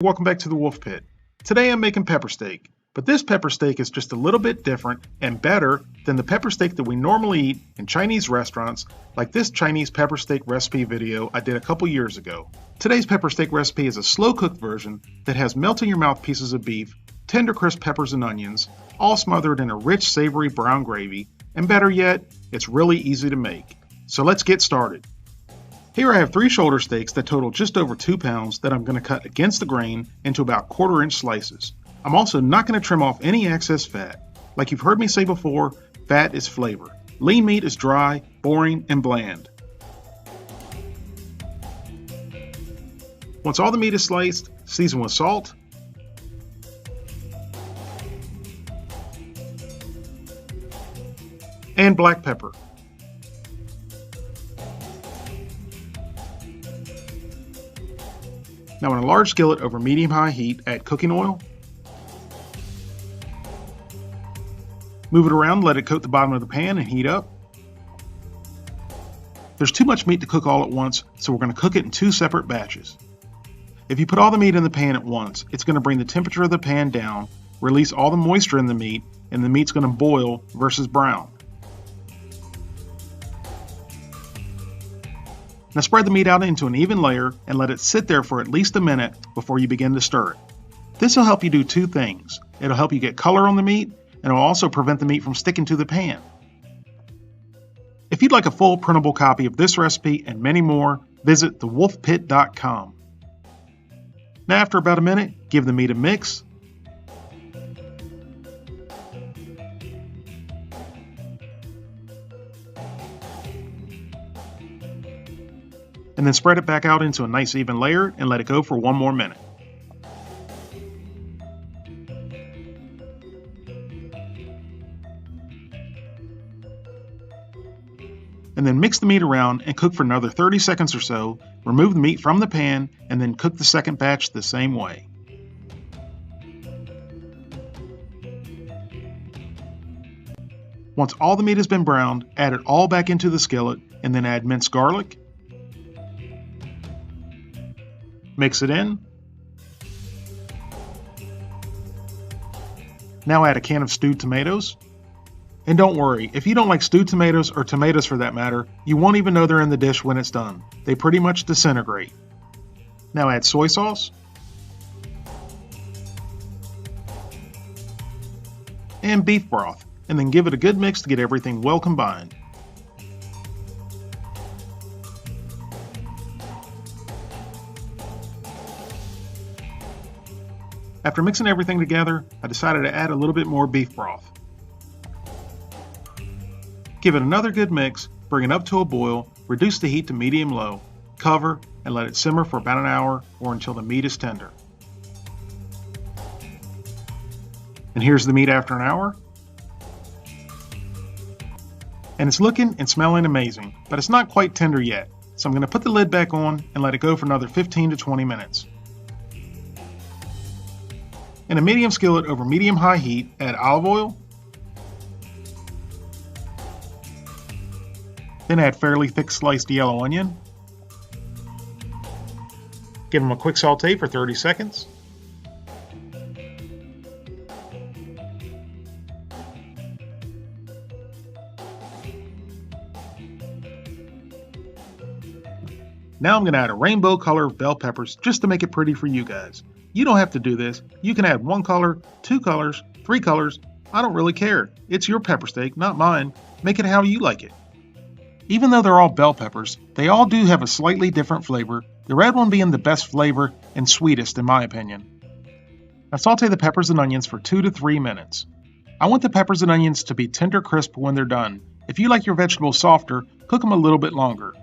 Welcome back to the Wolf Pit. Today I'm making pepper steak, but this pepper steak is just a little bit different and better than the pepper steak that we normally eat in Chinese restaurants, like this Chinese pepper steak recipe video I did a couple years ago. Today's pepper steak recipe is a slow-cooked version that has melt-in-your-mouth pieces of beef, tender crisp peppers and onions, all smothered in a rich savory brown gravy, and better yet, it's really easy to make. So let's get started. Here I have 3 shoulder steaks that total just over 2 pounds that I'm going to cut against the grain into about 1/4 inch slices. I'm also not going to trim off any excess fat. Like you've heard me say before, fat is flavor. Lean meat is dry, boring, and bland. Once all the meat is sliced, season with salt, and black pepper. Now in a large skillet over medium-high heat, add cooking oil. Move it around, let it coat the bottom of the pan and heat up. There's too much meat to cook all at once, so we're going to cook it in 2 separate batches. If you put all the meat in the pan at once, it's going to bring the temperature of the pan down, release all the moisture in the meat, and the meat's going to boil versus brown. Now spread the meat out into an even layer and let it sit there for at least a minute before you begin to stir it. This will help you do 2 things. It'll help you get color on the meat, and it'll also prevent the meat from sticking to the pan. If you'd like a full printable copy of this recipe and many more, visit thewolfpit.com. Now after about a minute, give the meat a mix. And then spread it back out into a nice even layer and let it go for 1 more minute. And then mix the meat around and cook for another 30 seconds or so, remove the meat from the pan, and then cook the second batch the same way. Once all the meat has been browned, add it all back into the skillet, and then add minced garlic. Mix it in. Now add a can of stewed tomatoes. And don't worry, if you don't like stewed tomatoes or tomatoes for that matter, you won't even know they're in the dish when it's done. They pretty much disintegrate. Now add soy sauce. And beef broth, and then give it a good mix to get everything well combined. After mixing everything together, I decided to add a little bit more beef broth. Give it another good mix, bring it up to a boil, reduce the heat to medium-low, cover, and let it simmer for about an hour or until the meat is tender. And here's the meat after an hour. And it's looking and smelling amazing, but it's not quite tender yet, so I'm going to put the lid back on and let it go for another 15 to 20 minutes. In a medium skillet over medium-high heat, add olive oil. Then add fairly thick sliced yellow onion. Give them a quick saute for 30 seconds. Now I'm going to add a rainbow color of bell peppers just to make it pretty for you guys. You don't have to do this. You can add 1 color, 2 colors, 3 colors. I don't really care. It's your pepper steak, not mine. Make it how you like it. Even though they're all bell peppers, they all do have a slightly different flavor, the red one being the best flavor and sweetest in my opinion. Now saute the peppers and onions for 2 to 3 minutes. I want the peppers and onions to be tender crisp when they're done. If you like your vegetables softer, cook them a little bit longer.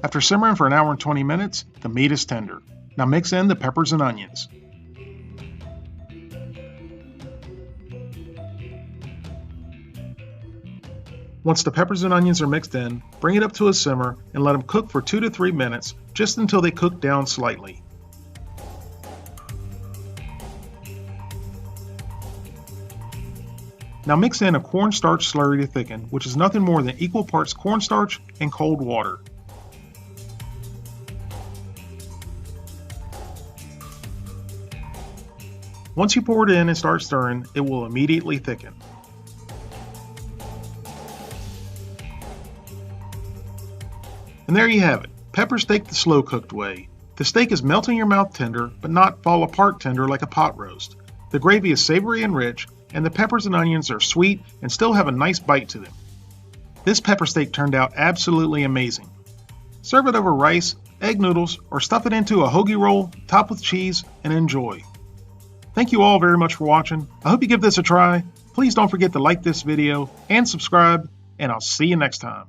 After simmering for an hour and 20 minutes, the meat is tender. Now mix in the peppers and onions. Once the peppers and onions are mixed in, bring it up to a simmer and let them cook for 2 to 3 minutes, just until they cook down slightly. Now mix in a cornstarch slurry to thicken, which is nothing more than equal parts cornstarch and cold water. Once you pour it in and start stirring, it will immediately thicken. And there you have it, pepper steak the slow cooked way. The steak is melt in your mouth tender, but not fall apart tender like a pot roast. The gravy is savory and rich, and the peppers and onions are sweet and still have a nice bite to them. This pepper steak turned out absolutely amazing. Serve it over rice, egg noodles, or stuff it into a hoagie roll, top with cheese, and enjoy. Thank you all very much for watching. I hope you give this a try. Please don't forget to like this video and subscribe, and I'll see you next time.